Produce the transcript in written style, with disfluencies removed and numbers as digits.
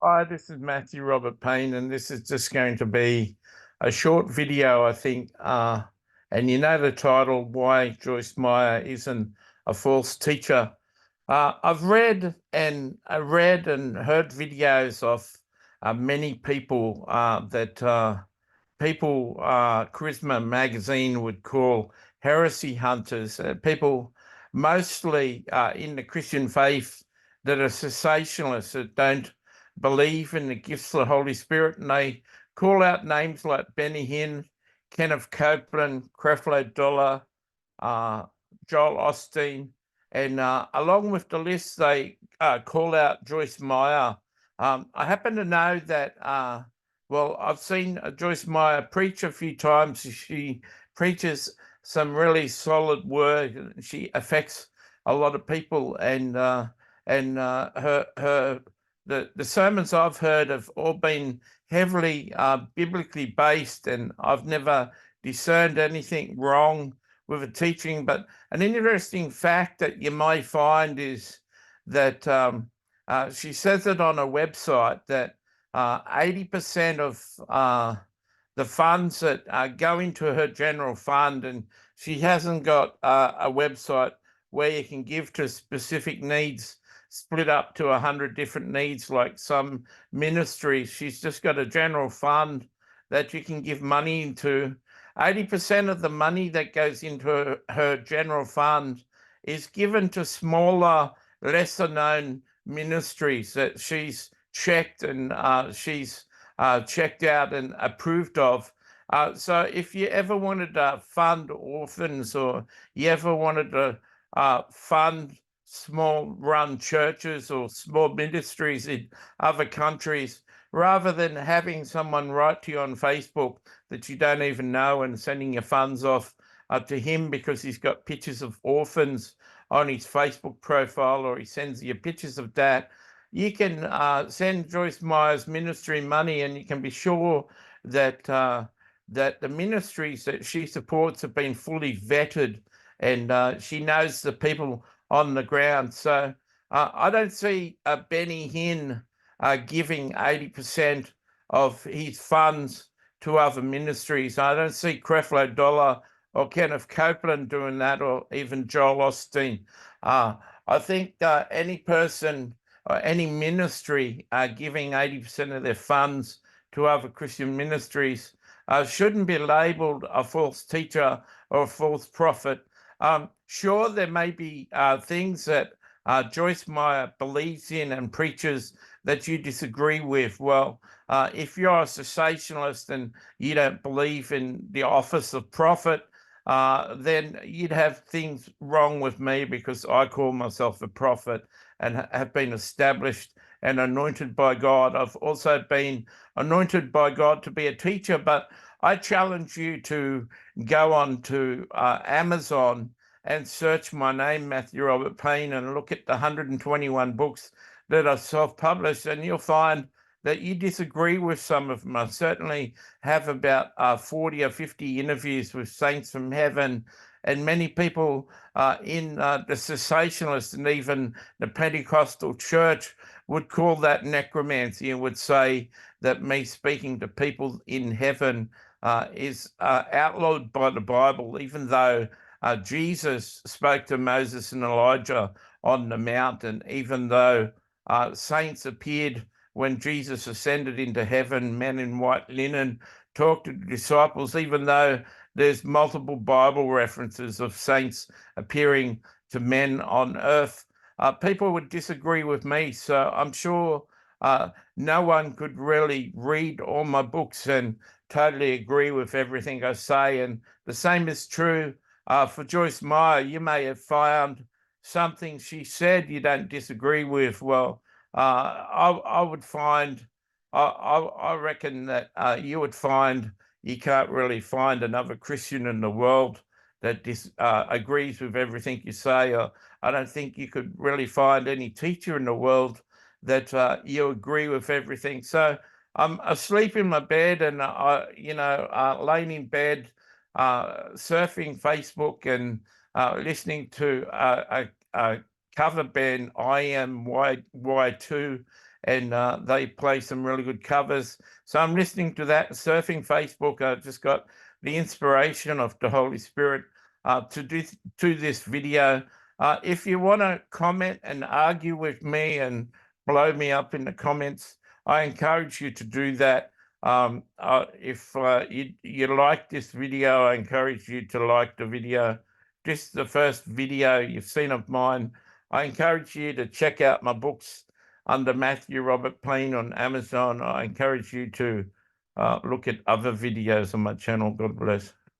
Hi, this is Matthew Robert Payne, and this is just going to be a short video, I think. And you know the title, Why Joyce Meyer Isn't a False Teacher. I've read and heard videos of many people that people Charisma magazine would call heresy hunters, people mostly in the Christian faith that are cessationalists, that don't believe in the gifts of the Holy Spirit, and they call out names like Benny Hinn, Kenneth Copeland, Creflo Dollar, uh, Joel Osteen, and along with the list, they call out Joyce Meyer. I happen to know that, well, I've seen Joyce Meyer preach a few times. She preaches some really solid word. She affects a lot of people, and her the sermons I've heard have all been heavily biblically based, and I've never discerned anything wrong with a teaching. But an interesting fact that you may find is that she says it on a website that 80% of the funds that go into her general fund, and she hasn't got a website where you can give to specific needs, split up to 100 different needs like some ministries. She's just got a general fund that you can give money into. 80% of the money that goes into her general fund is given to smaller, lesser known ministries that she's checked, and she's checked out and approved of. So if you ever wanted to fund orphans, or you ever wanted to fund small run churches or small ministries in other countries, rather than having someone write to you on Facebook that you don't even know and sending your funds off to him because he's got pictures of orphans on his Facebook profile, or he sends you pictures of that, you can send Joyce Meyer's ministry money, and you can be sure that that the ministries that she supports have been fully vetted, and she knows the people on the ground. So I don't see Benny Hinn giving 80% of his funds to other ministries. I don't see Creflo Dollar or Kenneth Copeland doing that, or even Joel Osteen. I think any person or any ministry giving 80% of their funds to other Christian ministries shouldn't be labeled a false teacher or a false prophet. Sure, there may be things that Joyce Meyer believes in and preaches that you disagree with. Well, if you're a cessationalist and you don't believe in the office of prophet, then you'd have things wrong with me, because I call myself a prophet and have been established and anointed by God. I've also been anointed by God to be a teacher, but I challenge you to go on to Amazon and search my name, Matthew Robert Payne, and look at the 121 books that are self-published, and you'll find that you disagree with some of them. I certainly have about 40 or 50 interviews with saints from heaven, and many people in the cessationalist and even the Pentecostal church would call that necromancy, and would say that me speaking to people in heaven is outlawed by the Bible, even though Jesus spoke to Moses and Elijah on the mountain, even though saints appeared when Jesus ascended into heaven, men in white linen talked to the disciples, even though there's multiple Bible references of saints appearing to men on earth. People would disagree with me, so I'm sure no one could really read all my books and totally agree with everything I say. And the same is true for Joyce Meyer. You may have found something she said you don't disagree with. Well, I would find, I reckon that you would find you can't really find another Christian in the world that agrees with everything you say. I don't think you could really find any teacher in the world that you agree with everything. So I'm asleep in my bed, and laying in bed, surfing Facebook, and listening to a cover band, I Am Y2, and they play some really good covers. So I'm listening to that, surfing Facebook. I just got the inspiration of the Holy Spirit to do this video. If you want to comment and argue with me and blow me up in the comments, I encourage you to do that. If you like this video, I encourage you to like the video. This is the first video you've seen of mine. I encourage you to check out my books under Matthew Robert Payne on Amazon. I encourage you to look at other videos on my channel. God bless.